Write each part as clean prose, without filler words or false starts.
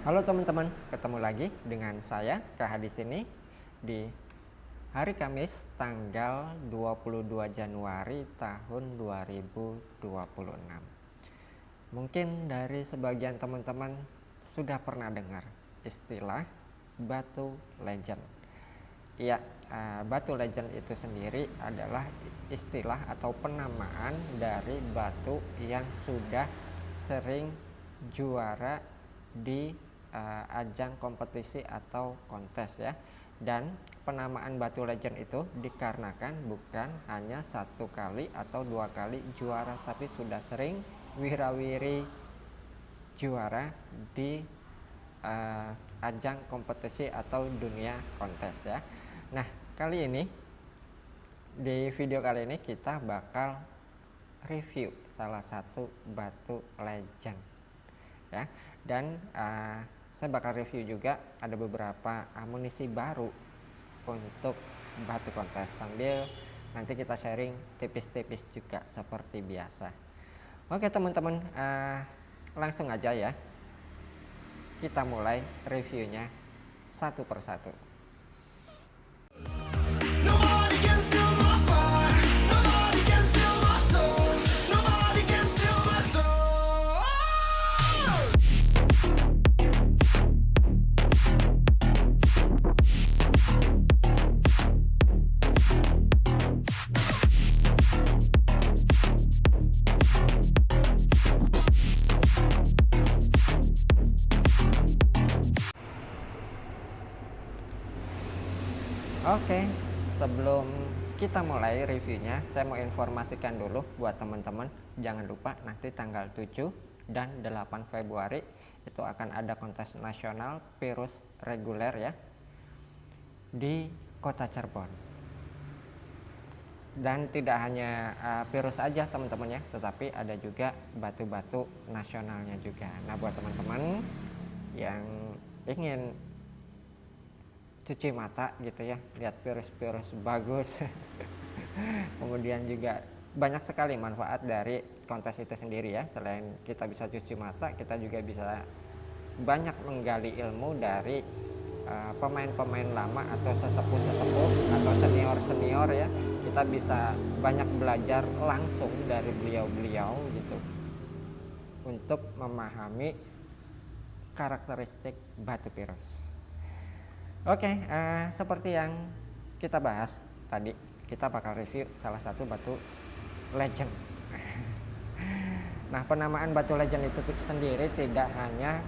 Halo teman-teman, ketemu lagi dengan saya KH di sini di hari Kamis tanggal 22 Januari tahun 2026. Mungkin dari sebagian teman-teman sudah pernah dengar istilah batu legend. Ya, batu legend itu sendiri adalah istilah atau penamaan dari batu yang sudah sering juara di ajang kompetisi atau kontes ya. Dan penamaan batu legend itu dikarenakan bukan hanya satu kali atau dua kali juara, tapi sudah sering wirawiri juara di ajang kompetisi atau dunia kontes ya. Nah, kali ini di video kali ini kita bakal review salah satu batu legend ya. Dan saya bakal review juga ada beberapa amunisi baru untuk batu kontes, sambil nanti kita sharing tipis-tipis juga seperti biasa. Oke teman-teman, langsung aja ya, kita mulai reviewnya satu persatu. Oke, sebelum kita mulai reviewnya, saya mau informasikan dulu buat teman-teman, jangan lupa nanti tanggal 7 dan 8 Februari itu akan ada kontes nasional Pirus reguler ya di Kota Cirebon. Dan tidak hanya Pirus aja teman-teman ya, tetapi ada juga batu-batu nasionalnya juga. Nah, buat teman-teman yang ingin cuci mata gitu ya, lihat virus-virus bagus kemudian juga banyak sekali manfaat dari kontes itu sendiri ya. Selain kita bisa cuci mata, kita juga bisa banyak menggali ilmu dari pemain-pemain lama atau sesepuh-sesepuh atau senior-senior ya. Kita bisa banyak belajar langsung dari beliau-beliau gitu untuk memahami karakteristik batu Pirus. Oke, seperti yang kita bahas tadi, kita bakal review salah satu batu legend. Nah, penamaan batu legend itu sendiri tidak hanya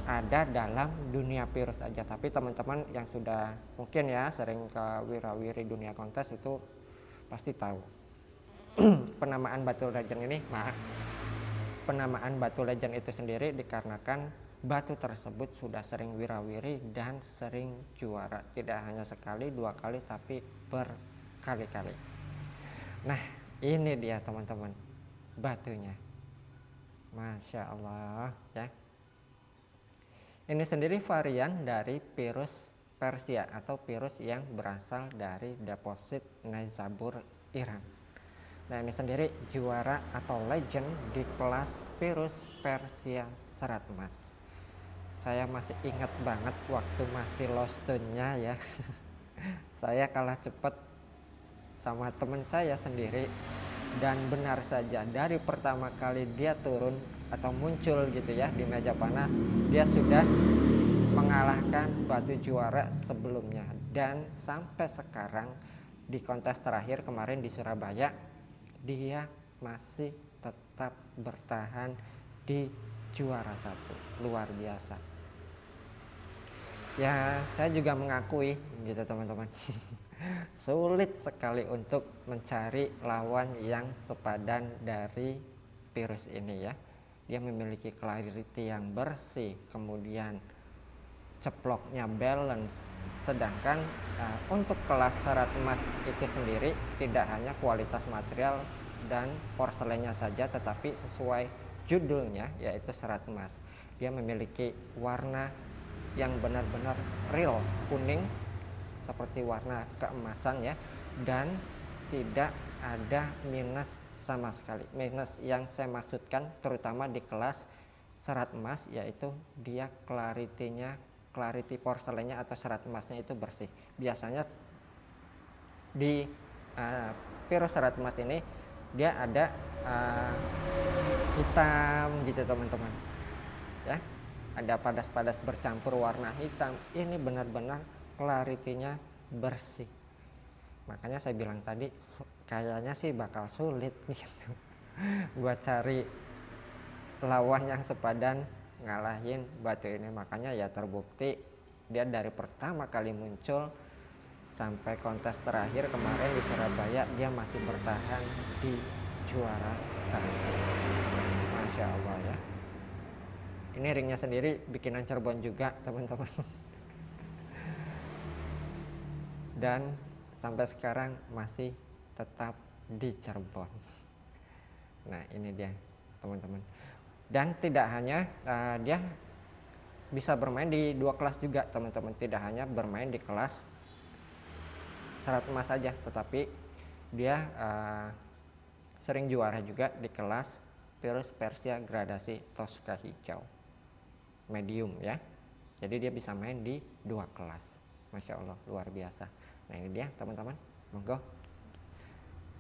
ada dalam dunia Pirus aja, tapi teman-teman yang sudah mungkin ya sering ke wirawiri dunia kontes itu pasti tahu penamaan batu legend ini. Nah, penamaan batu legend itu sendiri dikarenakan batu tersebut sudah sering wirawiri dan sering juara, tidak hanya sekali dua kali tapi berkali-kali. Nah, ini dia teman-teman batunya, Masya Allah ya. Ini sendiri varian dari Pirus Persia atau Pirus yang berasal dari deposit Naisabur, Iran. Nah, ini sendiri juara atau legend di kelas Pirus Persia serat emas. Saya masih ingat banget waktu masih Lostone-nya ya. Saya kalah cepat sama teman saya sendiri, dan benar saja dari pertama kali dia turun atau muncul gitu ya di meja panas, dia sudah mengalahkan batu juara sebelumnya. Dan sampai sekarang di kontes terakhir kemarin di Surabaya, dia masih tetap bertahan di juara satu. Luar biasa ya. Saya juga mengakui gitu teman-teman sulit sekali untuk mencari lawan yang sepadan dari Pirus ini ya. Dia memiliki clarity yang bersih, kemudian ceploknya balance. Sedangkan untuk kelas serat emas itu sendiri tidak hanya kualitas material dan porselennya saja, tetapi sesuai judulnya yaitu serat emas, dia memiliki warna yang benar-benar real kuning seperti warna keemasan ya, dan tidak ada minus sama sekali. Minus yang saya maksudkan terutama di kelas serat emas, yaitu dia clarity porselennya atau serat emasnya itu bersih. Biasanya di Pirus serat emas ini dia ada hitam gitu teman-teman ya, ada padas-padas bercampur warna hitam. Ini benar-benar clarity-nya bersih. Makanya saya bilang tadi kayaknya sih bakal sulit gitu buat cari lawan yang sepadan ngalahin batu ini. Makanya ya terbukti dia dari pertama kali muncul sampai kontes terakhir kemarin di Surabaya dia masih bertahan di juara 1. Masya Allah ya. Ini ringnya sendiri bikinan Cirebon juga teman-teman. Dan sampai sekarang masih tetap di Cirebon. Nah ini dia teman-teman. Dan tidak hanya dia bisa bermain di 2 kelas juga teman-teman. Tidak hanya bermain di kelas serat emas saja, tetapi dia sering juara juga di kelas Pirus Persia gradasi Tosca hijau medium ya. Jadi dia bisa main di 2 kelas. Masya Allah luar biasa. Nah ini dia teman-teman, monggo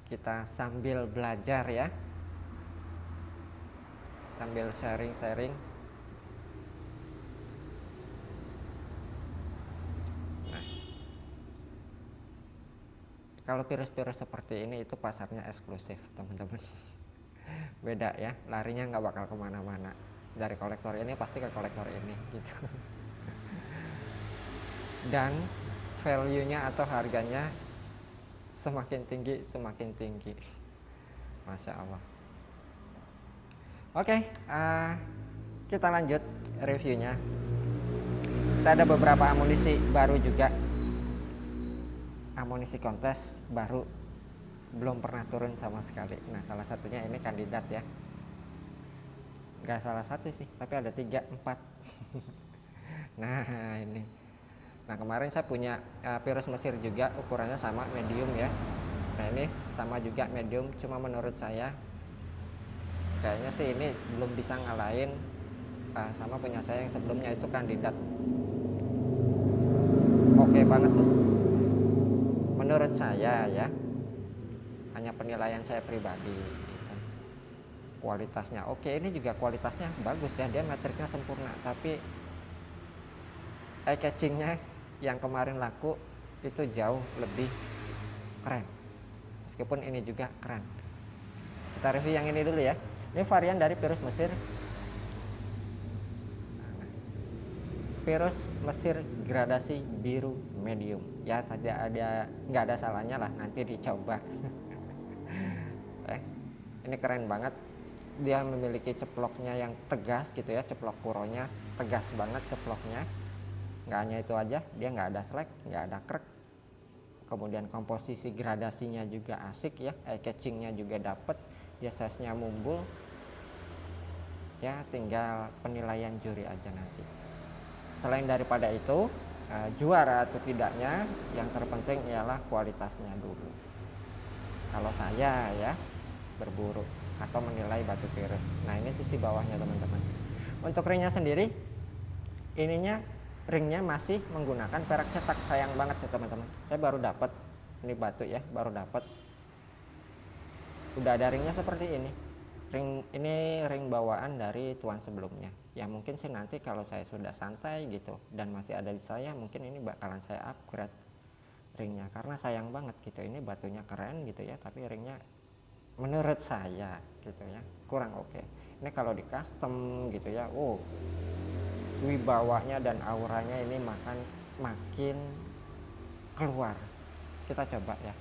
kita sambil belajar ya, sambil sharing-sharing. Nah kalau Pirus-Pirus seperti ini itu pasarnya eksklusif teman-teman. Beda ya, larinya nggak bakal kemana-mana. Dari kolektor ini pasti ke kolektor ini gitu. Dan value-nya atau harganya semakin tinggi. Masya Allah. Oke, kita lanjut reviewnya. Saya ada beberapa amunisi baru juga, amunisi kontes baru, belum pernah turun sama sekali. Nah salah satunya ini kandidat ya, nggak salah satu sih, tapi ada 3, 4. Nah ini, nah kemarin saya punya Pirus Mesir juga, ukurannya sama medium ya. Nah ini sama juga medium, cuma menurut saya kayaknya sih ini belum bisa ngalahin sama punya saya yang sebelumnya itu kandidat. Oke banget tuh menurut saya ya, hanya penilaian saya pribadi gitu. Kualitasnya oke, ini juga kualitasnya bagus ya, dia metriknya sempurna, tapi eye catchingnya yang kemarin laku itu jauh lebih keren, meskipun ini juga keren. Kita review yang ini dulu ya. Ini varian dari Pirus Mesir, Pirus Mesir gradasi biru medium ya, nggak ada salahnya lah nanti dicoba. Ini keren banget, dia memiliki ceploknya yang tegas gitu ya, ceplok puronya tegas banget ceploknya. Nggak hanya itu aja, dia nggak ada slack, nggak ada krek. Kemudian komposisi gradasinya juga asik ya, eye catchingnya juga dapet, dia size-nya mumbul ya, tinggal penilaian juri aja nanti. Selain daripada itu, juara atau tidaknya, yang terpenting ialah kualitasnya dulu kalau saya ya berburu atau menilai batu Pirus. Nah ini sisi bawahnya teman-teman. Untuk ringnya sendiri, ringnya masih menggunakan perak cetak. Sayang banget ya teman-teman, saya baru dapat ini batu ya, baru dapat udah ada ringnya seperti ini. Ring bawaan dari tuan sebelumnya ya. Mungkin sih nanti kalau saya sudah santai gitu dan masih ada di saya, mungkin ini bakalan saya upgrade ringnya, karena sayang banget gitu, ini batunya keren gitu ya, tapi ringnya menurut saya gitu ya kurang oke. Ini kalau di custom gitu ya, wibawanya dan auranya ini makin keluar. Kita coba ya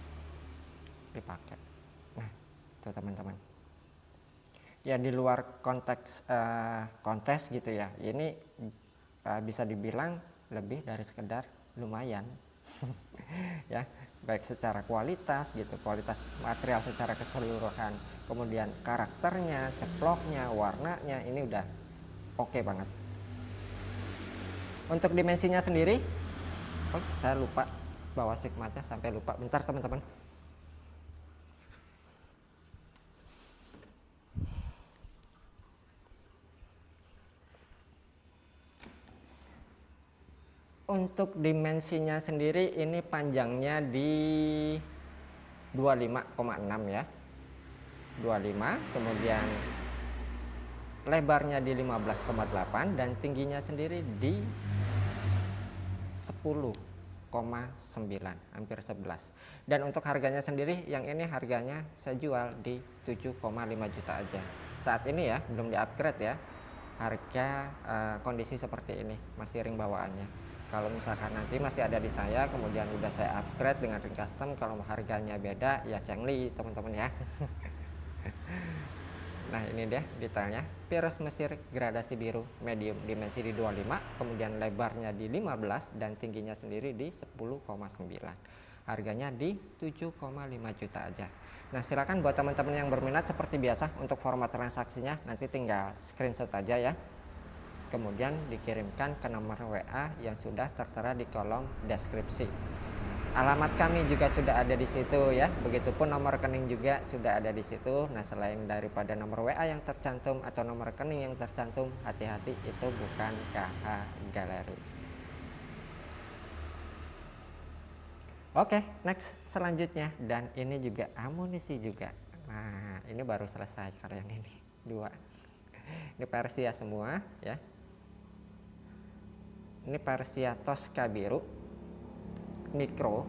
dipakai. Nah itu teman-teman ya, di luar konteks kontes gitu ya, ini bisa dibilang lebih dari sekedar lumayan. Ya, baik secara kualitas gitu, kualitas material secara keseluruhan, kemudian karakternya, ceploknya, warnanya, ini udah oke banget. Untuk dimensinya sendiri, saya lupa bawa sigmatnya, sampai lupa, bentar teman-teman. Untuk dimensinya sendiri ini panjangnya di 25,6 ya, 25, kemudian lebarnya di 15,8 dan tingginya sendiri di 10,9, hampir 11. Dan untuk harganya sendiri yang ini harganya saya jual di 7,5 juta aja saat ini ya, belum di upgrade ya. Harga kondisi seperti ini masih ring bawaannya. Kalau misalkan nanti masih ada di saya, kemudian udah saya upgrade dengan ring custom, kalau harganya beda ya cengli teman-teman ya. Nah ini dia detailnya, Peerless Mesir gradasi biru medium, dimensi di 25, kemudian lebarnya di 15 dan tingginya sendiri di 10,9. Harganya di 7,5 juta aja. Nah silakan buat teman-teman yang berminat seperti biasa untuk format transaksinya nanti tinggal screenshot aja ya. Kemudian dikirimkan ke nomor WA yang sudah tertera di kolom deskripsi. Alamat kami juga sudah ada di situ ya. Begitupun nomor rekening juga sudah ada di situ. Nah, selain daripada nomor WA yang tercantum atau nomor rekening yang tercantum, hati-hati itu bukan KH Galeri. Oke, next selanjutnya, dan ini juga amunisi juga. Nah, ini baru selesai kalau yang ini 2. Ini Persia semua ya. Ini Persia Tosca biru mikro.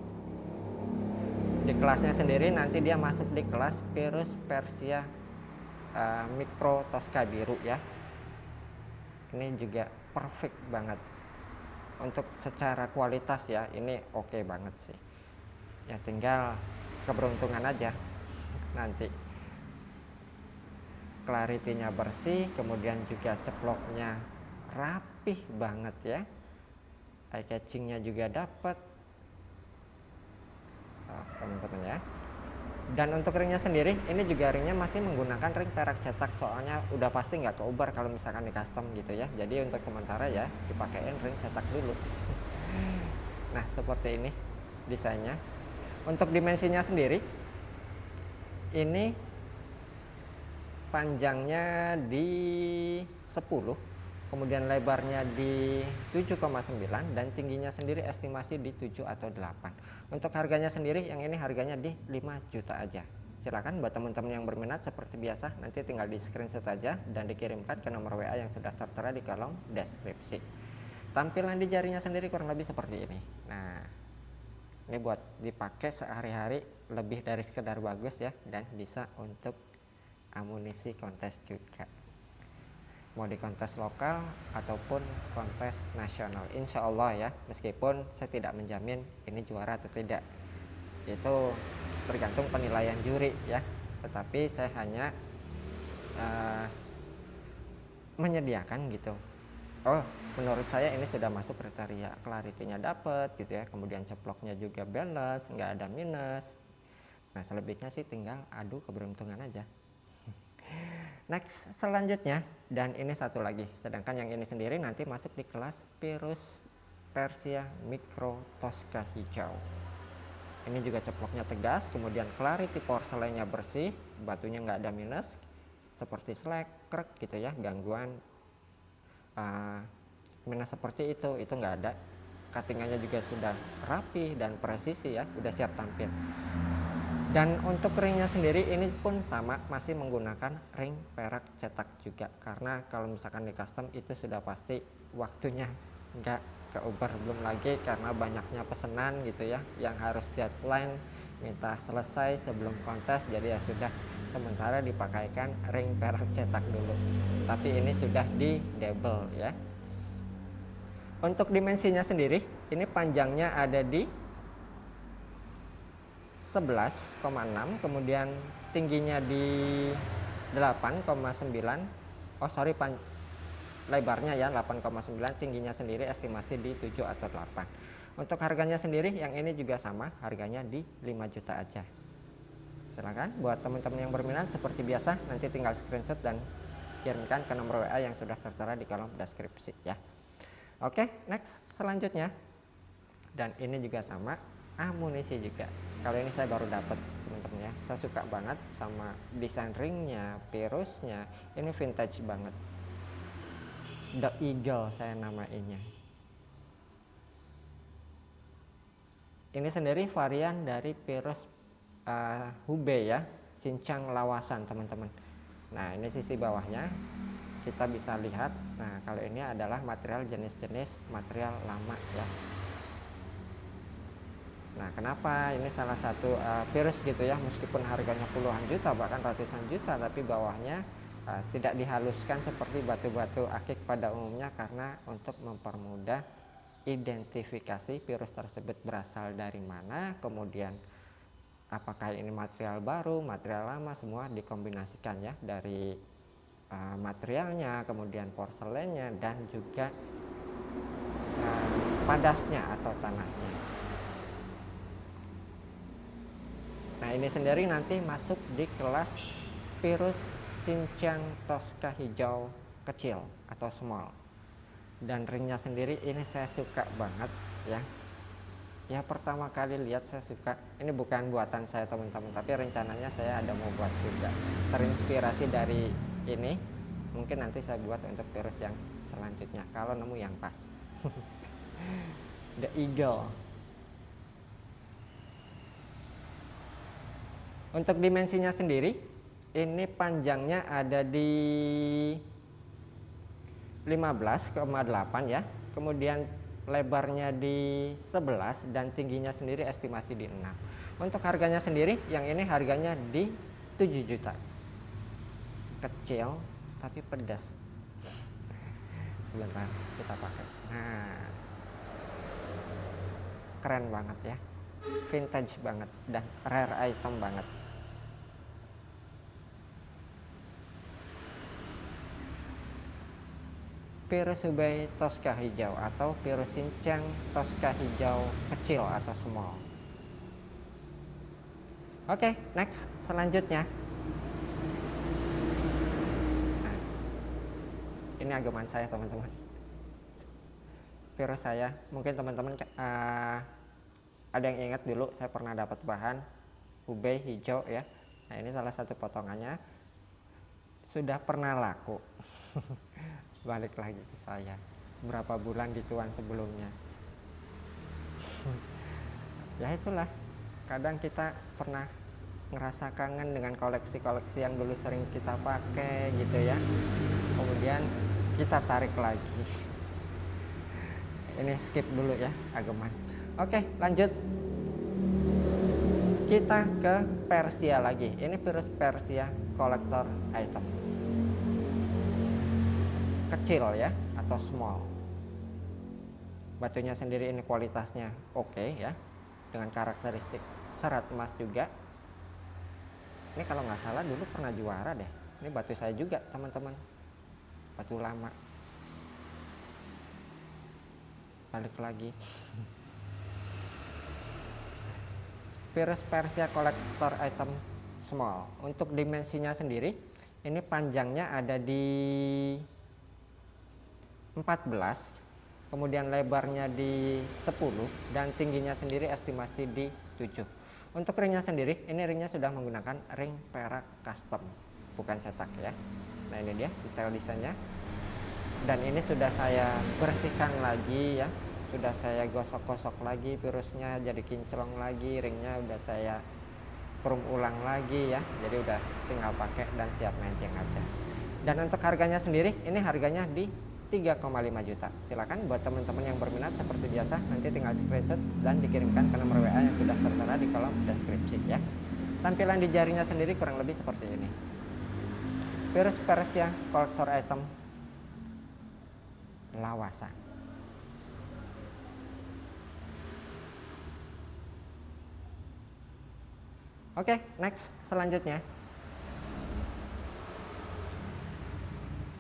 Di kelasnya sendiri nanti dia masuk di kelas Peerless Persia mikro Tosca biru ya. Ini juga perfect banget untuk secara kualitas ya, ini oke banget sih ya, tinggal keberuntungan aja nanti. Clarity-nya bersih, kemudian juga ceploknya rapih banget ya, eye catching-nya juga dapat teman-teman ya. Dan untuk ringnya sendiri, ini juga ringnya masih menggunakan ring perak cetak, soalnya udah pasti nggak keubar kalau misalkan di custom gitu ya. Jadi untuk sementara ya dipakein ring cetak dulu. Nah seperti ini desainnya. Untuk dimensinya sendiri, ini panjangnya di 10, kemudian lebarnya di 7,9 dan tingginya sendiri estimasi di 7 atau 8. Untuk harganya sendiri yang ini harganya di 5 juta aja. Silakan buat teman-teman yang berminat seperti biasa nanti tinggal di screenshot aja dan dikirimkan ke nomor WA yang sudah tertera di kolom deskripsi. Tampilan di jarinya sendiri kurang lebih seperti ini. Nah, ini buat dipakai sehari-hari lebih dari sekedar bagus ya, dan bisa untuk amunisi kontes juga, mau di kontes lokal ataupun kontes nasional, insya Allah ya. Meskipun saya tidak menjamin ini juara atau tidak, itu tergantung penilaian juri ya, tetapi saya hanya menyediakan gitu. Oh, menurut saya ini sudah masuk kriteria, clarity-nya dapat gitu ya, kemudian ceploknya juga balance, nggak ada minus. Nah selebihnya sih tinggal adu keberuntungan aja. Next selanjutnya, dan ini satu lagi, sedangkan yang ini sendiri nanti masuk di kelas Peerless Persia Mikro Tosca hijau. Ini juga ceploknya tegas, kemudian clarity porselennya bersih, batunya nggak ada minus seperti slack, krek gitu ya, gangguan minus seperti itu nggak ada. Cuttingannya juga sudah rapi dan presisi ya, udah siap tampil. Dan untuk ringnya sendiri ini pun sama, masih menggunakan ring perak cetak juga, karena kalau misalkan di custom itu sudah pasti waktunya nggak keuber, belum lagi karena banyaknya pesanan gitu ya yang harus deadline minta selesai sebelum kontes, jadi ya sudah sementara dipakaikan ring perak cetak dulu, tapi ini sudah di double ya. Untuk dimensinya sendiri ini panjangnya ada di 11,6, kemudian tingginya di 8,9. Lebarnya ya 8,9, tingginya sendiri estimasi di 7 atau 8. Untuk harganya sendiri yang ini juga sama, harganya di 5 juta aja. Silakan buat teman-teman yang berminat seperti biasa nanti tinggal screenshot dan kirimkan ke nomor WA yang sudah tertera di kolom deskripsi ya. Oke, next selanjutnya. Dan ini juga sama, amunisi juga. Kalau ini saya baru dapat teman-teman ya, saya suka banget sama desain ringnya, Peerlessnya, ini vintage banget. The Eagle saya namainya. Ini sendiri varian dari virus Hubei ya, Xinjiang Lawasan teman-teman. Nah ini sisi bawahnya kita bisa lihat. Nah kalau ini adalah material jenis-jenis material lama ya. Nah kenapa ini salah satu virus gitu ya, meskipun harganya puluhan juta bahkan ratusan juta, tapi bawahnya tidak dihaluskan seperti batu-batu akik pada umumnya, karena untuk mempermudah identifikasi virus tersebut berasal dari mana, kemudian apakah ini material baru, material lama, semua dikombinasikan ya, dari materialnya, kemudian porselennya, dan juga padasnya atau tanahnya. Nah ini sendiri nanti masuk di kelas virus Xinjiang Tosca hijau kecil atau small. Dan ringnya sendiri ini saya suka banget ya. Ya pertama kali lihat saya suka. Ini bukan buatan saya teman-teman, tapi rencananya saya ada mau buat juga. Terinspirasi dari ini, mungkin nanti saya buat untuk virus yang selanjutnya kalau nemu yang pas. The Eagle. Untuk dimensinya sendiri, ini panjangnya ada di 15,8 ya. Kemudian lebarnya di 11 dan tingginya sendiri estimasi di 6. Untuk harganya sendiri, yang ini harganya di 7 juta. Kecil tapi pedas. Sebentar kita pakai. Nah, keren banget ya, vintage banget dan rare item banget. Virus Hubei Tosca hijau atau virus Xinjiang Tosca hijau kecil atau small. Oke, next selanjutnya. Nah, ini ageman saya teman-teman. Virus saya, mungkin teman-teman ada yang ingat dulu saya pernah dapat bahan Hubei hijau ya. Nah ini salah satu potongannya, sudah pernah laku. Balik lagi ke saya berapa bulan dituan sebelumnya. Ya itulah, kadang kita pernah ngerasa kangen dengan koleksi-koleksi yang dulu sering kita pakai gitu ya, kemudian kita tarik lagi. Ini skip dulu ya ageman. Oke lanjut, kita ke Persia lagi. Ini virus Persia collector item kecil ya atau small. Batunya sendiri ini kualitasnya oke ya, dengan karakteristik serat emas juga. Ini kalau nggak salah dulu pernah juara deh. Ini batu saya juga teman-teman, batu lama. Balik lagi. Virus Persia collector item small. Untuk dimensinya sendiri, ini panjangnya ada di 14, kemudian lebarnya di 10 dan tingginya sendiri estimasi di 7. Untuk ringnya sendiri, ini ringnya sudah menggunakan ring perak custom, bukan cetak ya. Nah ini dia detail desainnya. Dan ini sudah saya bersihkan lagi ya, sudah saya gosok-gosok lagi virusnya, jadi kinclong lagi, ringnya udah saya chrome ulang lagi ya, jadi udah tinggal pakai dan siap matching aja. Dan untuk harganya sendiri, ini harganya di 3,5 juta. Silakan buat teman-teman yang berminat seperti biasa, nanti tinggal screenshot dan dikirimkan ke nomor WA yang sudah tertera di kolom deskripsi ya. Tampilan di jarinya sendiri kurang lebih seperti ini. Virus Persia collector item Lawasan. Oke, next selanjutnya.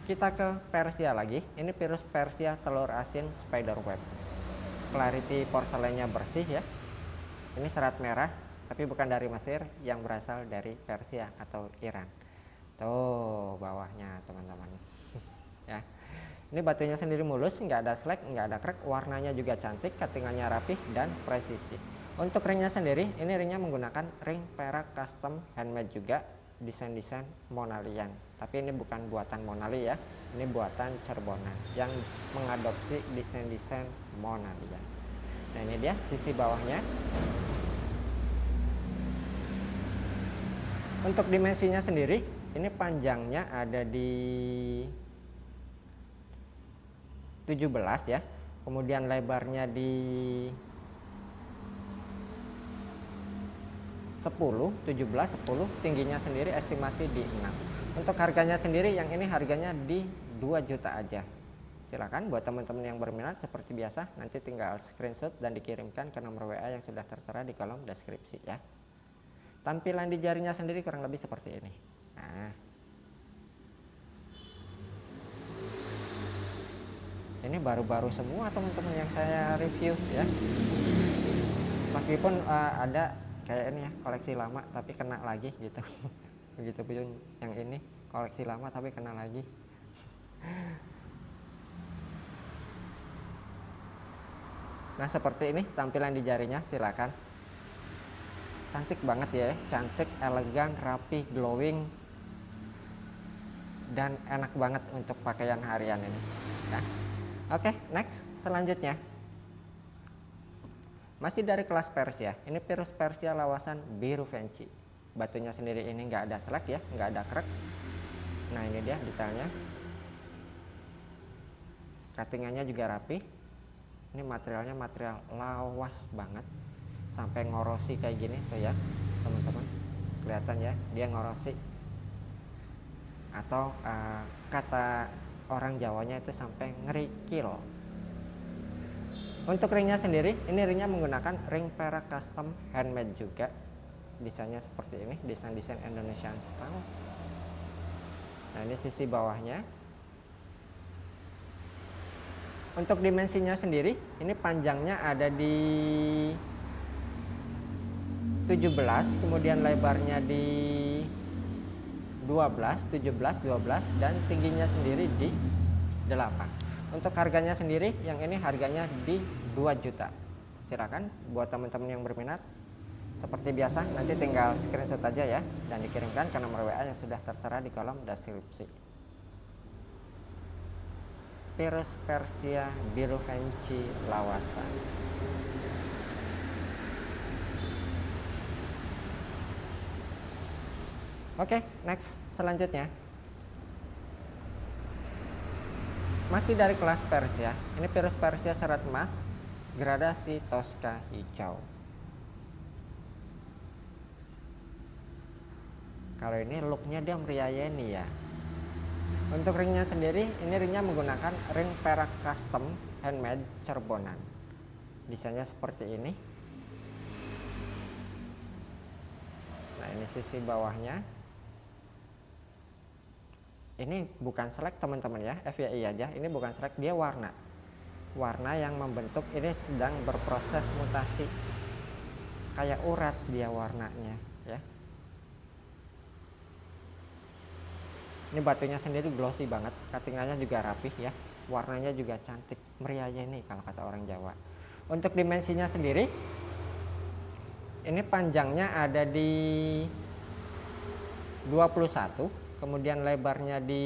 Kita ke Persia lagi. Ini virus Persia telur asin spiderweb. Clarity porselennya bersih ya. Ini serat merah, tapi bukan dari Mesir, yang berasal dari Persia atau Iran. Tuh bawahnya teman-teman. Ya. Ini batunya sendiri mulus, nggak ada slag, nggak ada crack, warnanya juga cantik, cuttingannya rapih dan presisi. Untuk ringnya sendiri, ini ringnya menggunakan ring perak custom handmade juga, desain-desain Monalian. Tapi ini bukan buatan Monali ya, ini buatan Cerbonan yang mengadopsi desain-desain Monalian. Nah ini dia sisi bawahnya. Untuk dimensinya sendiri, ini panjangnya ada di 17 ya. Kemudian lebarnya di 10, 17, 10, tingginya sendiri estimasi di 6. Untuk harganya sendiri yang ini harganya di 2 juta aja. Silakan buat teman-teman yang berminat seperti biasa nanti tinggal screenshot dan dikirimkan ke nomor WA yang sudah tertera di kolom deskripsi ya. Tampilan di jarinya sendiri kurang lebih seperti ini. Nah, ini baru-baru semua teman-teman yang saya review ya. Meskipun ada kayak ini ya koleksi lama tapi kena lagi gitu. Begitu pun yang ini koleksi lama tapi kena lagi. Nah seperti ini tampilan di jarinya, silakan. Cantik banget ya, cantik, elegan, rapi, glowing, dan enak banget untuk pakaian harian ini ya. Oke, next selanjutnya masih dari kelas Persia. Ini Pirus Persia lawasan biru Vinci. Batunya sendiri ini nggak ada selek ya, nggak ada krek. Nah ini dia detailnya, cuttingannya juga rapi. Ini materialnya material lawas banget, sampai ngorosi kayak gini tuh ya teman-teman, kelihatan ya dia ngorosi, atau kata orang Jawanya itu sampai ngerikil. Untuk ringnya sendiri, ini ringnya menggunakan ring perak custom handmade juga, desainnya seperti ini, desain Indonesian style. Nah ini sisi bawahnya. Untuk dimensinya sendiri, ini panjangnya ada di 17, kemudian lebarnya di 12, 17, 12, dan tingginya sendiri di 8. Untuk harganya sendiri, yang ini harganya di 2 juta. Silakan buat teman-teman yang berminat. Seperti biasa, nanti tinggal screenshot aja ya, dan dikirimkan ke nomor WA yang sudah tertera di kolom deskripsi. Pirus Persia biru Vinci lawasan. Oke, next selanjutnya masih dari kelas Persia. Ini Pirus Persia serat emas gradasi Tosca hijau. Kalau ini looknya dia meriayeni ya. Untuk ringnya sendiri, ini ringnya menggunakan ring perak custom handmade Cerbonan. Desainnya seperti ini. Nah ini sisi bawahnya. Ini bukan selek teman-teman ya, FYI aja. Ini bukan selek, dia warna. Warna yang membentuk ini sedang berproses mutasi. Kayak urat dia warnanya ya. Ini batunya sendiri glossy banget, cuttingannya juga rapih ya, warnanya juga cantik, meriayeni kalau kata orang Jawa. Untuk dimensinya sendiri, ini panjangnya ada di 21, kemudian lebarnya di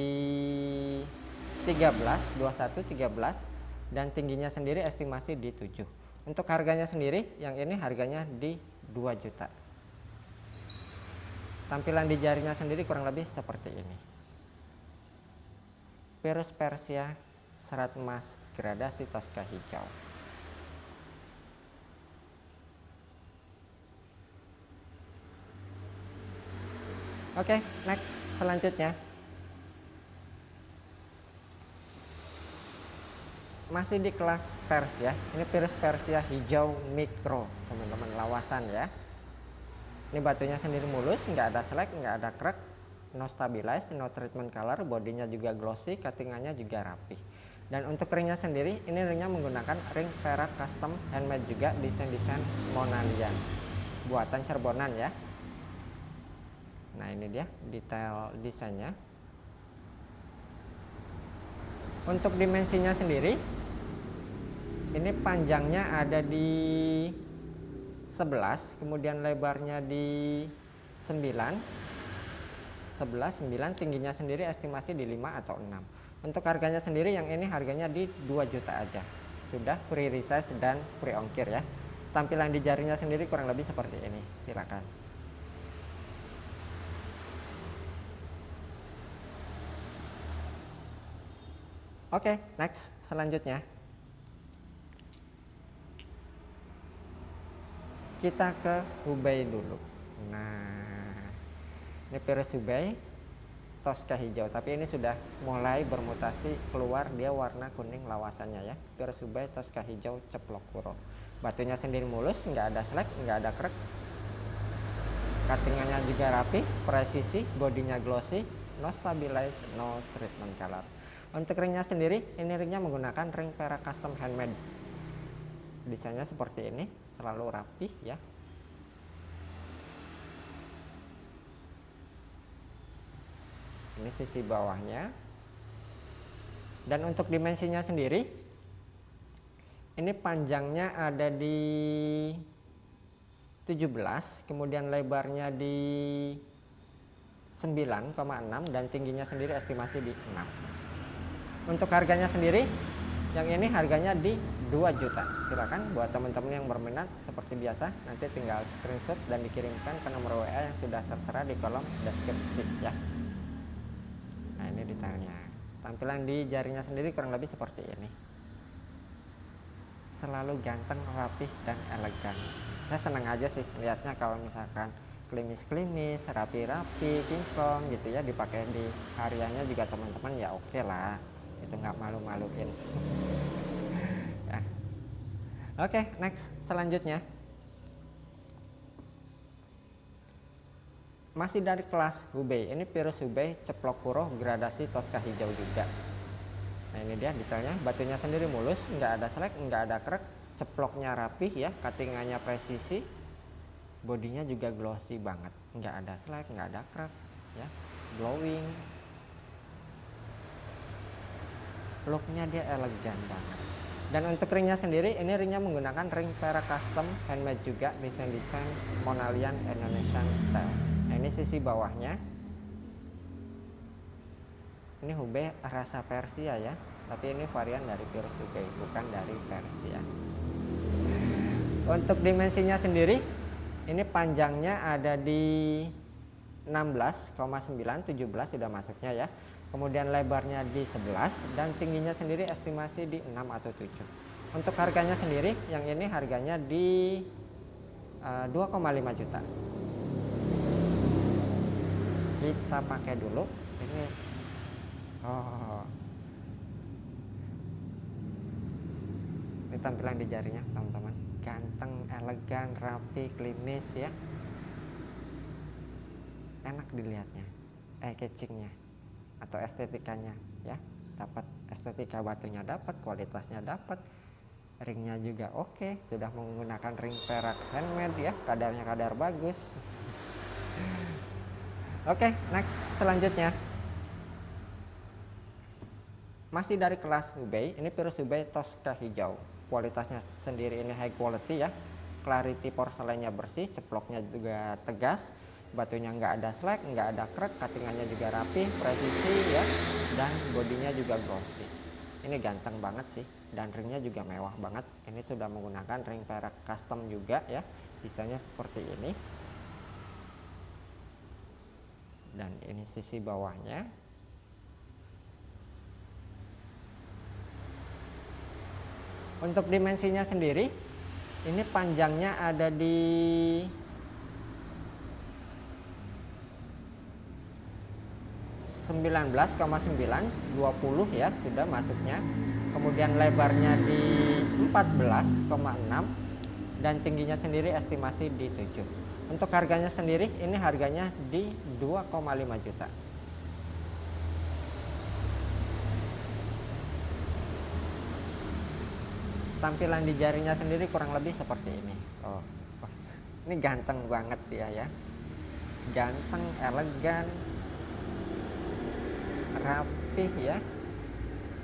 13, 21, 13, dan tingginya sendiri estimasi di 7. Untuk harganya sendiri, yang ini harganya di 2 juta. Tampilan di jarinya sendiri kurang lebih seperti ini. Pirus Persia serat emas gradasi Tosca hijau. Oke, next selanjutnya masih di kelas pers ya. Ini Pirus Persia hijau mikro teman-teman, lawasan ya. Ini batunya sendiri mulus, nggak ada selek, nggak ada krek, no stabilize, no treatment color, bodinya juga glossy, cuttingannya juga rapih. Dan untuk ringnya sendiri, ini ringnya menggunakan ring perak custom handmade juga, desain Monalian, buatan Cerbonan ya. Nah ini dia detail desainnya. Untuk dimensinya sendiri, ini panjangnya ada di 11, kemudian lebarnya di 9, 11, 9, tingginya sendiri estimasi di 5 atau 6. Untuk harganya sendiri yang ini harganya di 2 juta aja. sudah free resize dan free ongkir ya. Tampilan di jarinya sendiri kurang lebih seperti ini, silakan. Oke, next selanjutnya kita ke Hubei dulu. Nah, ini Virus Hubei Tosca hijau, tapi ini sudah mulai bermutasi keluar, dia warna kuning lawasannya ya. Virus Hubei Tosca hijau ceplok kuro. Batunya sendiri mulus, nggak ada slack, nggak ada krek. Cuttingannya juga rapi, presisi, bodinya glossy, no stabilize, no treatment color. Untuk ringnya sendiri, ini ringnya menggunakan ring Perak custom handmade. Desainnya seperti ini, selalu rapi ya. Ini sisi bawahnya. Dan untuk dimensinya sendiri, ini panjangnya ada di 17, kemudian lebarnya di 9,6 dan tingginya sendiri estimasi di 6. Untuk harganya sendiri, yang ini harganya di 2 juta. Silakan buat teman-teman yang berminat seperti biasa, nanti tinggal screenshot dan dikirimkan ke nomor WA yang sudah tertera di kolom deskripsi ya. Nah, ini detailnya. Tampilan di jarinya sendiri kurang lebih seperti ini. Selalu ganteng, rapih, dan elegan. Saya senang aja sih lihatnya kalau misalkan klimis-klimis, rapi-rapi, kinclong gitu ya, dipakai di hariannya juga teman-teman ya oke lah. Itu nggak malu-maluin. Ya. Oke, next selanjutnya. Masih dari kelas Hubei, ini Virus Hubei ceplok kuro gradasi Tosca hijau juga. Nah, ini dia detailnya, batunya sendiri mulus, nggak ada slack, nggak ada krek, ceploknya rapih ya, cuttingannya presisi, bodinya juga glossy banget, nggak ada slack, nggak ada krek ya, glowing, looknya dia elegan banget. Dan untuk ringnya sendiri, ini ringnya menggunakan ring Perak custom handmade juga, desain Monalian Indonesian style. Nah, ini sisi bawahnya. Ini Hubei rasa Persia ya, tapi ini varian dari Virus Hubei, bukan dari Persia. Untuk dimensinya sendiri, ini panjangnya ada di 16,9, 17 sudah masuknya ya. Kemudian lebarnya di 11 dan tingginya sendiri estimasi di 6 atau 7. Untuk harganya sendiri, yang ini harganya di 2,5 juta. Kita pakai dulu. Ini tampilan di jarinya teman-teman, ganteng, elegan, rapi, klimis ya, enak dilihatnya, catchingnya atau estetikanya ya, dapat estetika batunya, dapat kualitasnya, dapat ringnya juga oke, sudah menggunakan ring perak handmade ya, kadarnya kadar bagus. Oke, next selanjutnya. Masih dari kelas Hubei, ini Virus Hubei Tosca hijau. Kualitasnya sendiri ini high quality ya. Clarity porselennya bersih, ceploknya juga tegas, batunya nggak ada slack, nggak ada krek, cuttingannya juga rapi, presisi ya, dan bodinya juga glossy. Ini ganteng banget sih, dan ringnya juga mewah banget. Ini sudah menggunakan ring perak custom juga ya, desainnya seperti ini. Dan ini sisi bawahnya. Untuk dimensinya sendiri, ini panjangnya ada di 19,9, 20 ya sudah masuknya. Kemudian lebarnya di 14,6 dan tingginya sendiri estimasi di 7. Untuk harganya sendiri, ini harganya di 2,5 juta. Tampilan di jarinya sendiri kurang lebih seperti ini. Ini ganteng banget dia ya, ganteng, elegan, rapih ya,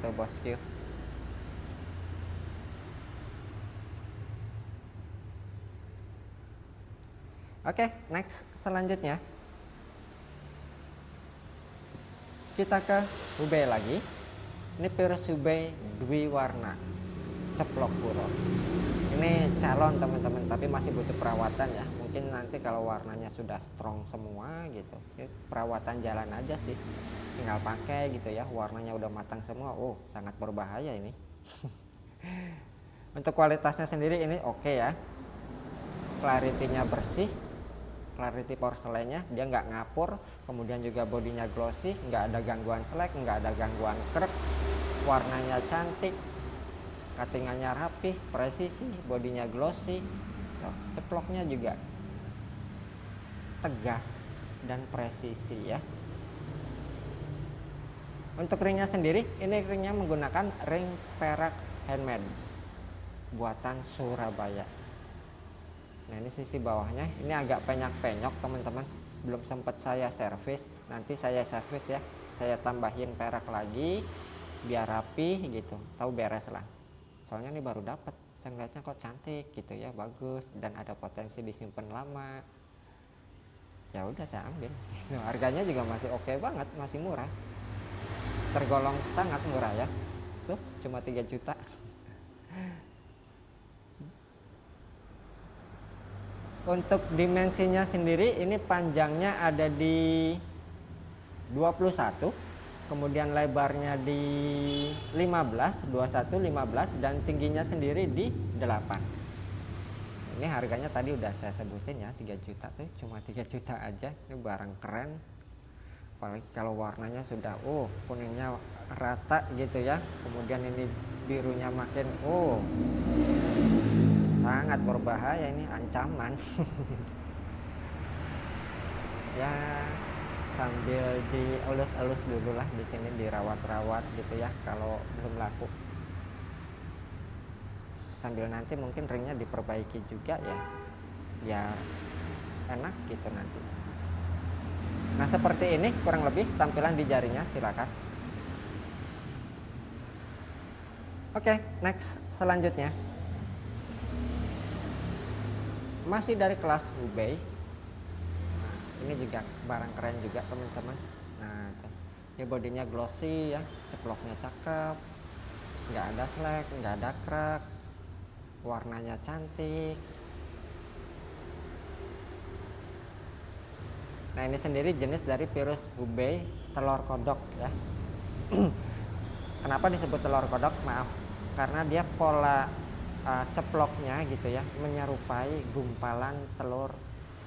tuh bosku. Oke, next selanjutnya kita ke Hubei lagi. Ini Virus Hubei Dwi warna. ceplok puro. Ini calon teman-teman, tapi masih butuh perawatan ya. Mungkin nanti kalau warnanya sudah strong semua gitu, perawatan jalan aja sih, tinggal pakai gitu ya. Warnanya udah matang semua, oh sangat berbahaya ini. Untuk kualitasnya sendiri ini oke ya, clarity-nya bersih, clarity porselennya dia nggak ngapur, kemudian juga bodinya glossy, nggak ada gangguan slack, nggak ada gangguan krek, warnanya cantik, cuttingannya rapih, presisi, bodinya glossy, ceploknya juga tegas dan presisi ya. Untuk ringnya sendiri, ini ringnya menggunakan ring perak handmade buatan Surabaya. Nah ini sisi bawahnya, ini agak penyok-penyok teman-teman, belum sempat saya servis, nanti saya servis ya, saya tambahin perak lagi biar rapi gitu, tahu beres lah. Soalnya ini baru dapat, saya ngeliatnya kok cantik gitu ya, bagus dan ada potensi disimpan lama. Ya udah saya ambil. Harganya juga masih oke banget, masih murah, tergolong sangat murah ya. Tuh cuma 3 juta. Untuk dimensinya sendiri ini panjangnya ada di 21, kemudian lebarnya di 15, 21, 15 dan tingginya sendiri di 8. Ini harganya tadi udah saya sebutin ya, 3 juta tuh, cuma 3 juta aja. Ini barang keren. Apalagi kalau warnanya sudah kuningnya rata gitu ya. Kemudian ini birunya makin sangat berbahaya, ini ancaman. Ya sambil dielus-elus dulu lah di sini, dirawat-rawat gitu ya kalau belum laku. Sambil nanti mungkin ringnya diperbaiki juga ya, biar enak gitu nanti. Nah seperti ini kurang lebih tampilan di jarinya, silakan. Oke, next selanjutnya. Masih dari kelas Hubei. Nah, ini juga barang keren juga teman-teman. Nah, ini bodinya glossy ya, ceploknya cakep, nggak ada slack, nggak ada crack, warnanya cantik. Nah ini sendiri jenis dari virus Hubei telur kodok ya. Kenapa disebut telur kodok? Maaf, karena dia pola ceploknya gitu ya, menyerupai gumpalan telur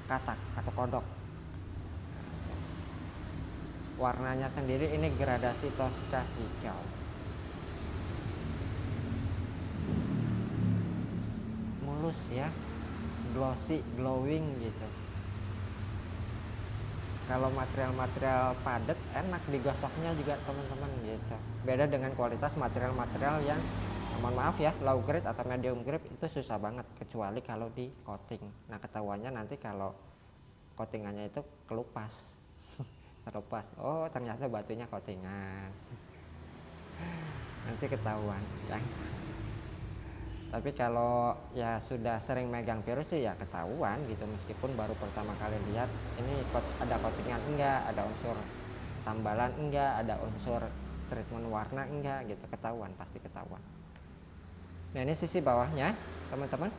katak atau kodok. Warnanya sendiri ini gradasi Tosca hijau. Mulus ya, glossy, glowing gitu. Kalau material-material padat enak digosoknya juga teman-teman gitu. Beda dengan kualitas material-material yang mohon maaf ya, low grade atau medium grade itu susah banget kecuali kalau di coating. Nah ketahuannya nanti kalau coatingannya itu kelupas. Terlepas, oh ternyata batunya coatingan. Nanti ketahuan ya. Tapi kalau ya sudah sering megang virus sih ya ketahuan gitu, meskipun baru pertama kali lihat ini ada coatingan enggak, ada unsur tambalan enggak, ada unsur treatment warna enggak gitu, ketahuan, pasti ketahuan. Nah ini sisi bawahnya teman-teman.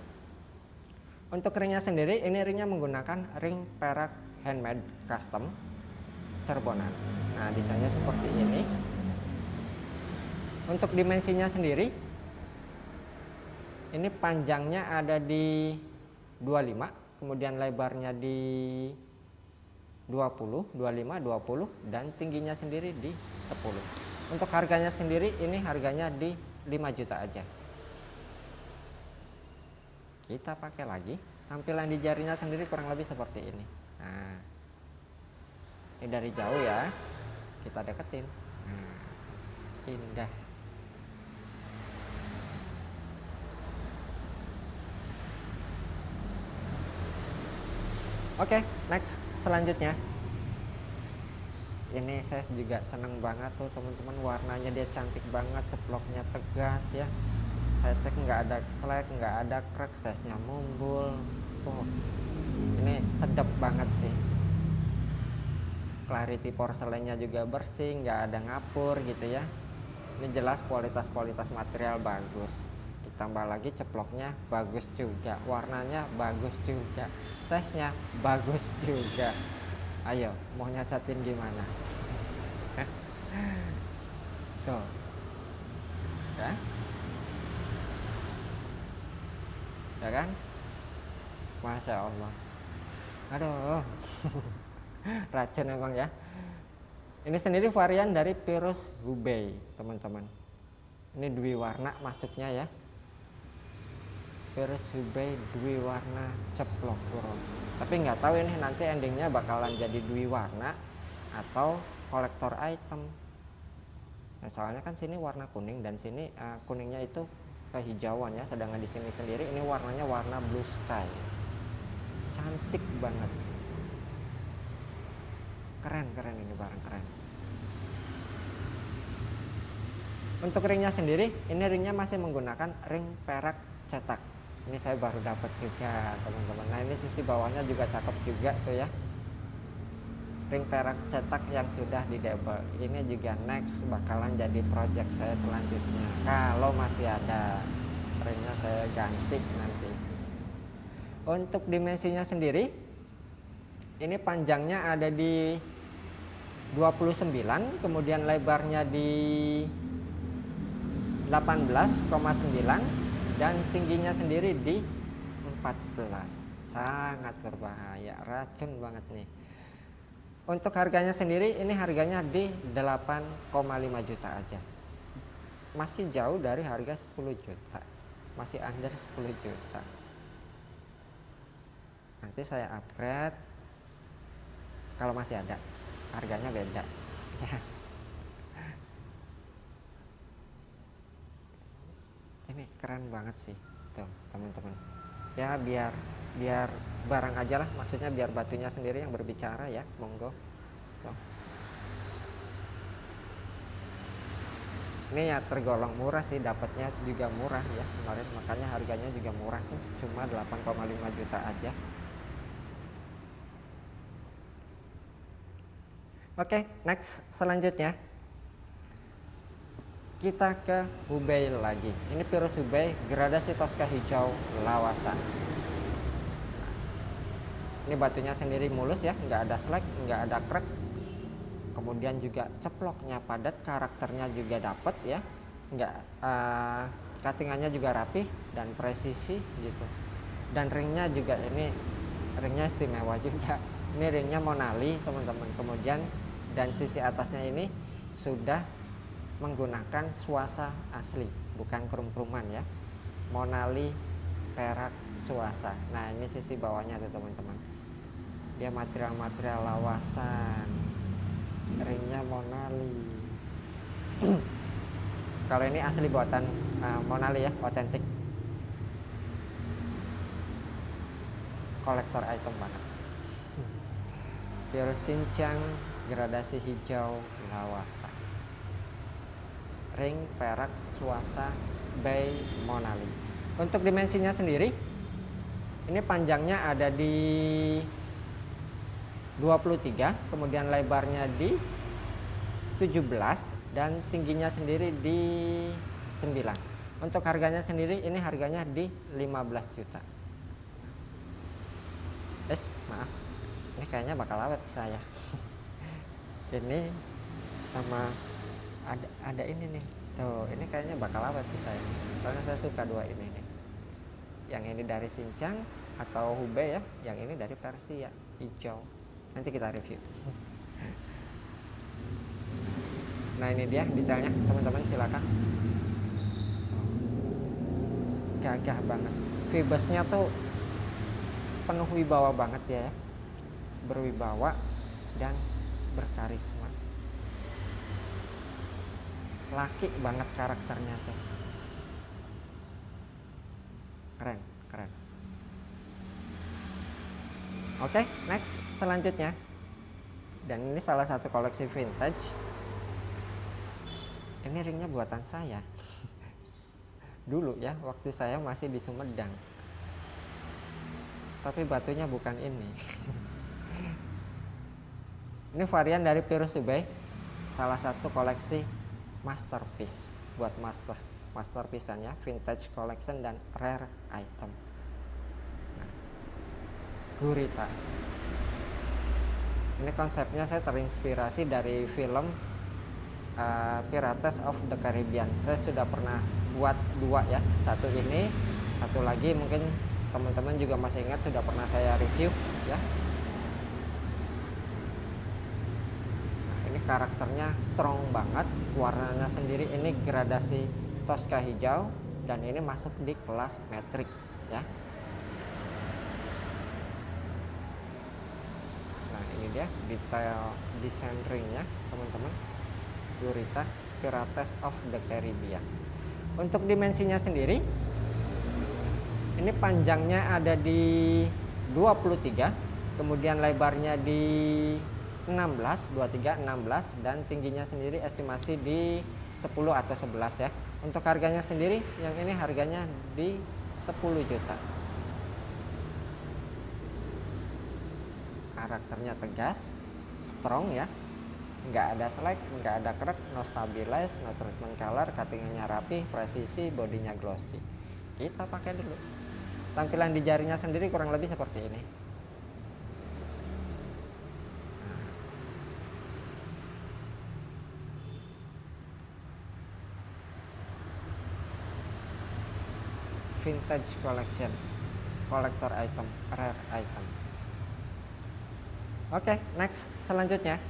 Untuk ringnya sendiri, ini ringnya menggunakan ring perak handmade custom Cirebonan. Nah desainnya seperti ini. Untuk dimensinya sendiri, ini panjangnya ada di 25, kemudian lebarnya di 20, 25, 20 dan tingginya sendiri di 10. Untuk harganya sendiri, ini harganya di 5 juta aja. Kita pakai lagi, tampilan di jarinya sendiri kurang lebih seperti ini. Nah, ini dari jauh ya, kita deketin. Nah, indah. Oke, next selanjutnya. Ini saya juga seneng banget tuh teman-teman, warnanya dia cantik banget, ceploknya tegas ya. Saya cek nggak ada slack, nggak ada crack, size-nya mumbul. Ini sedap banget sih. Clarity porselennya juga bersih, nggak ada ngapur gitu ya. Ini jelas kualitas material bagus. ditambah lagi ceploknya bagus juga, warnanya bagus juga, size-nya bagus juga. Ayo, mau nyacatin gimana? Tuh ya, ya kan, Masya Allah. Aduh. Racun emang ya. Ini sendiri varian dari virus Hubei, teman-teman. Ini dua warna masuknya ya. Virus Hubei dua warna ceplok kurang. Tapi nggak tahu ini nanti endingnya bakalan jadi dua warna atau kolektor item. Nah, soalnya kan sini warna kuning dan sini kuningnya itu kehijauan ya, sedangkan di sini sendiri ini warnanya warna blue sky. Cantik banget. Keren ini barang keren. Untuk ringnya sendiri, ini ringnya masih menggunakan ring perak cetak. Ini saya baru dapat juga, teman-teman. Nah, ini sisi bawahnya juga cakep juga tuh ya. Ring perak cetak yang sudah di double. Ini juga next bakalan jadi project saya selanjutnya. Kalau masih ada, ringnya saya ganti nanti. Untuk dimensinya sendiri, ini panjangnya ada di 29, kemudian lebarnya di 18,9 dan tingginya sendiri di 14. Sangat berbahaya, racun banget nih. Untuk harganya sendiri, ini harganya di 8,5 juta aja. Masih jauh dari harga 10 juta. Masih under 10 juta. Nanti saya upgrade kalau masih ada, harganya beda. Ini keren banget sih, tuh teman-teman. Ya biar barang aja lah, maksudnya biar batunya sendiri yang berbicara ya, monggo. Tuh. Ini ya tergolong murah sih, dapatnya juga murah ya kemarin, makanya harganya juga murah tuh, cuma 8,5 juta aja. Oke, next selanjutnya kita ke Hubei lagi. Ini virus Hubei gradasi Tosca hijau lawasan. Ini batunya sendiri mulus ya, nggak ada slag, nggak ada crack. Kemudian juga ceploknya padat, karakternya juga dapet ya, nggak cuttingannya juga rapih dan presisi gitu. Dan ringnya juga, ini ringnya istimewa juga. Ini ringnya monali teman-teman. Kemudian dan sisi atasnya ini sudah menggunakan suasa asli, bukan krum-kruman ya. Monali perak suasa. Nah, ini sisi bawahnya tuh teman-teman. Dia material-material lawasan. Ringnya monali. Kalau ini asli buatan monali ya, otentik. Kolektor item banget. Virus Shincang gradasi hijau lawasan. Ring perak suasa by monali. Untuk dimensinya sendiri, ini panjangnya ada di 23, kemudian lebarnya di 17 dan tingginya sendiri di 9. Untuk harganya sendiri, ini harganya di 15 juta. Maaf, ini kayaknya bakal awet saya. Ini sama ada ini nih, tuh ini kayaknya bakal awet saya, soalnya saya suka dua ini nih. Yang ini dari Shincang atau Hubei ya, yang ini dari Persia hijau. Nanti kita review. Nah, ini dia detailnya teman-teman, silakan. Gagah banget, Phoebusnya tuh penuh wibawa banget ya, berwibawa dan berkarisma. Laki banget karakternya tuh, keren. Oke, next selanjutnya, dan ini salah satu koleksi vintage. Ini ringnya buatan saya dulu ya, waktu saya masih di Sumedang, tapi batunya bukan ini. Ini varian dari virus Hubei, salah satu koleksi masterpiece. buat masterpiece-nya, vintage collection dan rare item. Nah, gurita. Ini konsepnya saya terinspirasi dari film Pirates of the Caribbean. Saya sudah pernah buat 2 ya, satu ini, satu lagi mungkin teman-teman juga masih ingat sudah pernah saya review ya. Nah, ini karakternya strong banget, warnanya sendiri ini gradasi Tosca hijau dan ini masuk di kelas metrik ya. Nah, ini dia detail desain ringnya teman-teman. Gurita Pirates of the Caribbean. Untuk dimensinya sendiri, ini panjangnya ada di 23, kemudian lebarnya di 16 dan tingginya sendiri estimasi di 10 atau 11 ya. Untuk harganya sendiri, yang ini harganya di 10 juta. Karakternya tegas, strong ya, nggak ada slack, nggak ada crack, no stabilize, no treatment color, cuttingnya rapi, presisi, bodinya glossy. Kita pakai dulu. Tampilan di jarinya sendiri kurang lebih seperti ini. Vintage collection, collector item, rare item. Oke, next selanjutnya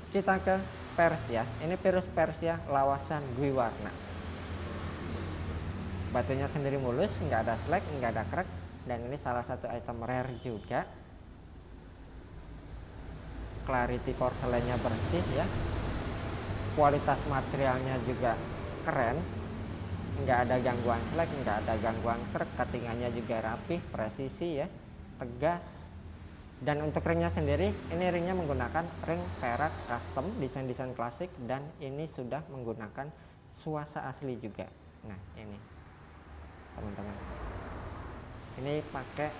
kita ke Persia. Ini Pirus Persia lawasan Dwi warna. Batunya sendiri mulus, nggak ada slack, nggak ada crack, dan ini salah satu item rare juga. Clarity porselennya bersih ya. Kualitas materialnya juga keren, nggak ada gangguan slack, nggak ada gangguan crack, cuttingannya juga rapih, presisi ya, tegas. Dan untuk ringnya sendiri, ini ringnya menggunakan ring perak custom, desain klasik, dan ini sudah menggunakan suasa asli juga. Nah ini teman-teman, ini pakai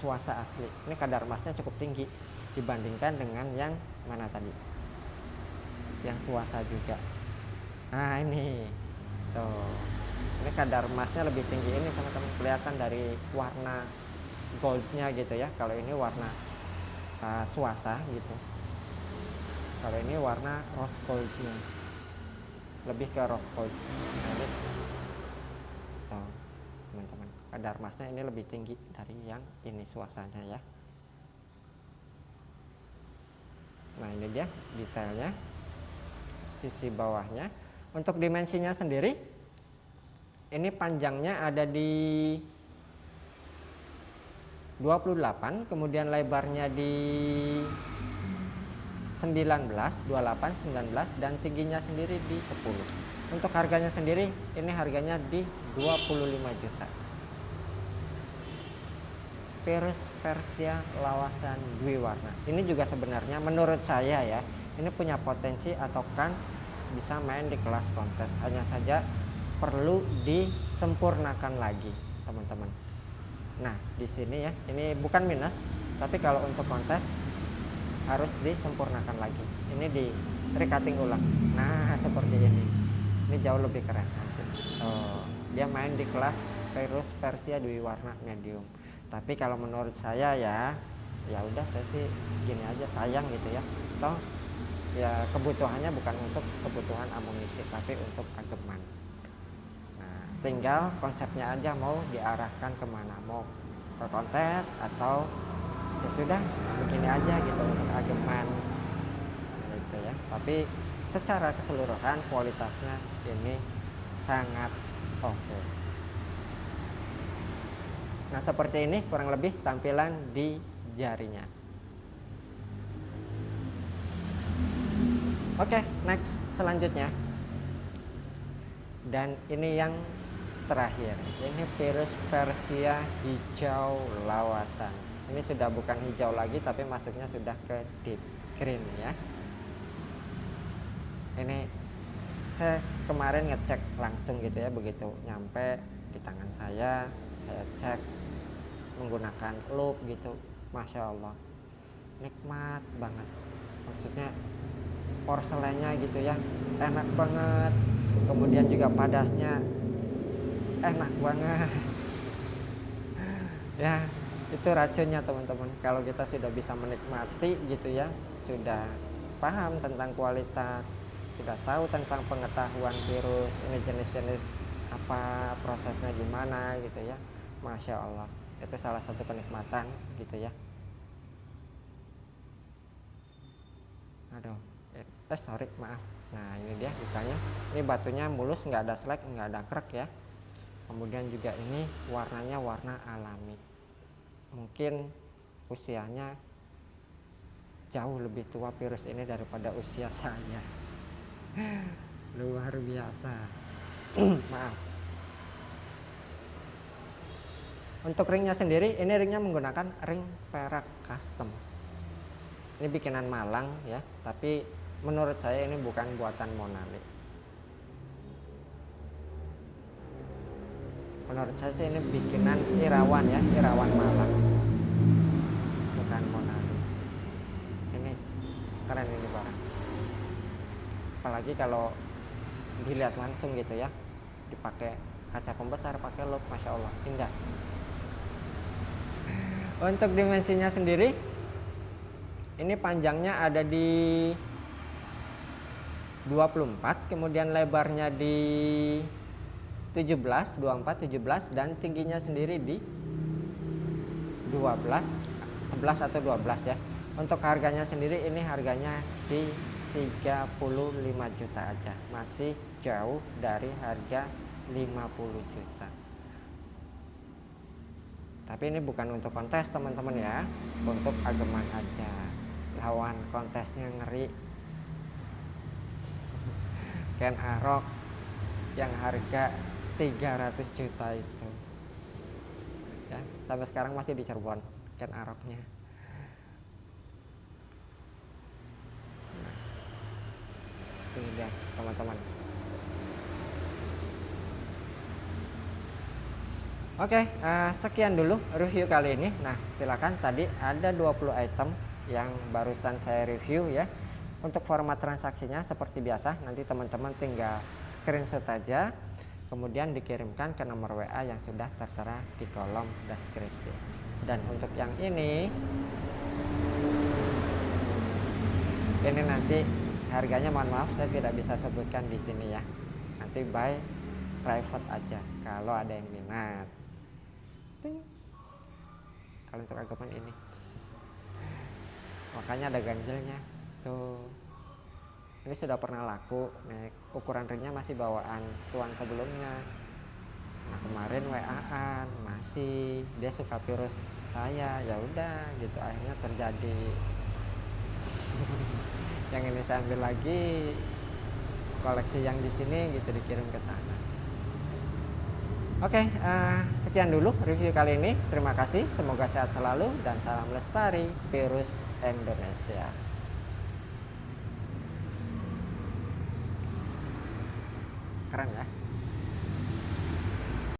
suasa asli. Ini kadar emasnya cukup tinggi dibandingkan dengan yang mana tadi, yang suasa juga. Nah ini tuh, ini kadar emasnya lebih tinggi ini teman-teman, kelihatan dari warna goldnya gitu ya. Kalau ini warna suasa gitu, kalau ini warna rose goldnya, lebih ke rose gold. Nah, ini tuh teman-teman, kadar emasnya ini lebih tinggi dari yang ini suasanya ya. Nah ini dia detailnya, sisi bawahnya. Untuk dimensinya sendiri, ini panjangnya ada di 28, kemudian lebarnya di 19, 28, 19, dan tingginya sendiri di 10. Untuk harganya sendiri, ini harganya di 25 juta. Pirus Persia lawasan Dwi warna. Ini juga sebenarnya menurut saya ya, ini punya potensi atau kans bisa main di kelas kontes. Hanya saja perlu disempurnakan lagi, teman-teman. Nah, di sini ya, ini bukan minus, tapi kalau untuk kontes harus disempurnakan lagi. Ini di recutting ulang. Nah, seperti ini. Ini jauh lebih keren nanti. Oh, dia main di kelas Pirus Persia Dwi warna medium. Tapi kalau menurut saya ya udah, saya sih gini aja, sayang gitu ya. Toh ya kebutuhannya bukan untuk kebutuhan amunisi, tapi untuk ageman. Tinggal konsepnya aja mau diarahkan kemana, mau ke kontes atau ya sudah begini aja gitu untuk ageman gitu ya. Tapi secara keseluruhan kualitasnya ini sangat oke. Nah seperti ini kurang lebih tampilan di jarinya. Oke, next selanjutnya, dan ini yang terakhir, ini Pirus Persia hijau lawasan. Ini sudah bukan hijau lagi, tapi masuknya sudah ke deep green ya. Ini saya kemarin ngecek langsung gitu ya, begitu nyampe di tangan saya cek menggunakan loop gitu, masya Allah nikmat banget. Maksudnya porselennya gitu ya, enak banget. Kemudian juga padasnya enak banget. Ya, itu racunnya teman-teman. Kalau kita sudah bisa menikmati gitu ya, sudah paham tentang kualitas, sudah tahu tentang pengetahuan virus, ini jenis-jenis apa, prosesnya gimana gitu ya, Masya Allah, itu salah satu kenikmatan gitu ya. Aduh, sorry, maaf. Nah ini dia bukanya, ini batunya mulus, nggak ada slag, nggak ada krek ya. Kemudian juga ini warnanya warna alami, mungkin usianya jauh lebih tua virus ini daripada usia saya. Luar biasa. Maaf. Untuk ringnya sendiri, ini ringnya menggunakan ring perak custom. Ini bikinan Malang ya, tapi menurut saya ini bukan buatan Monali. Menurut saya sih ini bikinan Irawan ya, Irawan Malang, bukan Monali. Ini keren ini barang. Apalagi kalau dilihat langsung gitu ya, dipakai kaca pembesar, pakai loop, Masya Allah, indah. Untuk dimensinya sendiri, ini panjangnya ada di 24, kemudian lebarnya di 17, 24, 17, dan tingginya sendiri di 12, 11 atau 12 ya. Untuk harganya sendiri, ini harganya di 35 juta aja, masih jauh dari harga 50 juta. Tapi ini bukan untuk kontes teman-teman ya, untuk ageman aja. Lawan kontesnya ngeri. Ken Arok yang harga 300 juta itu ya, sampai sekarang masih di Cirebon Ken Aroknya. Ini dia teman-teman. Oke, sekian dulu review kali ini. Nah, silakan, tadi ada 20 item yang barusan saya review ya. Untuk format transaksinya seperti biasa, nanti teman-teman tinggal screenshot aja, kemudian dikirimkan ke nomor WA yang sudah tertera di kolom deskripsi. Dan untuk yang ini nanti harganya mohon maaf saya tidak bisa sebutkan di sini ya. Nanti by private aja kalau ada yang minat. Kalau untuk ageman ini, makanya ada ganjelnya tuh. Ini sudah pernah laku. Nih, ukuran ringnya masih bawaan tuan sebelumnya. Nah kemarin WA-an masih, dia suka virus saya, ya udah gitu akhirnya terjadi. Yang ini saya ambil lagi, koleksi yang di sini gitu dikirim ke sana. Oke, sekian dulu review kali ini. Terima kasih, semoga sehat selalu dan salam lestari virus Indonesia. Keren ya.